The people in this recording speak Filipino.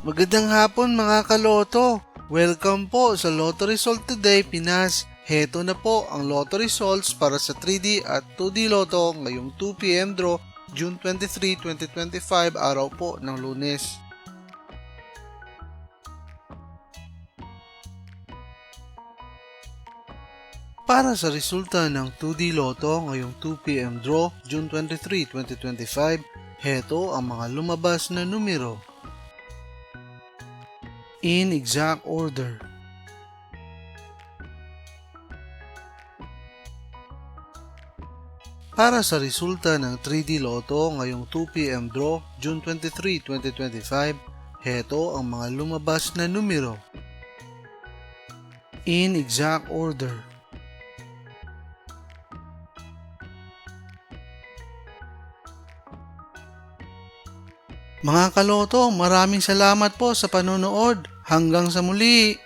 Magandang hapon mga kaloto! Welcome po sa Lotto Result Today Pinas. Heto na po ang Lotto Results para sa 3D at 2D Lotto ngayong 2pm draw June 23, 2025 araw po ng Lunes. Para sa resulta ng 2D Lotto ngayong 2pm draw June 23, 2025, heto ang mga lumabas na numero. In exact order. Para sa resulta ng 3D Lotto ngayong 2pm draw June 23, 2025, heto ang mga lumabas na numero. In exact order. Mga kaloto, maraming salamat po sa panonood. Hanggang sa muli!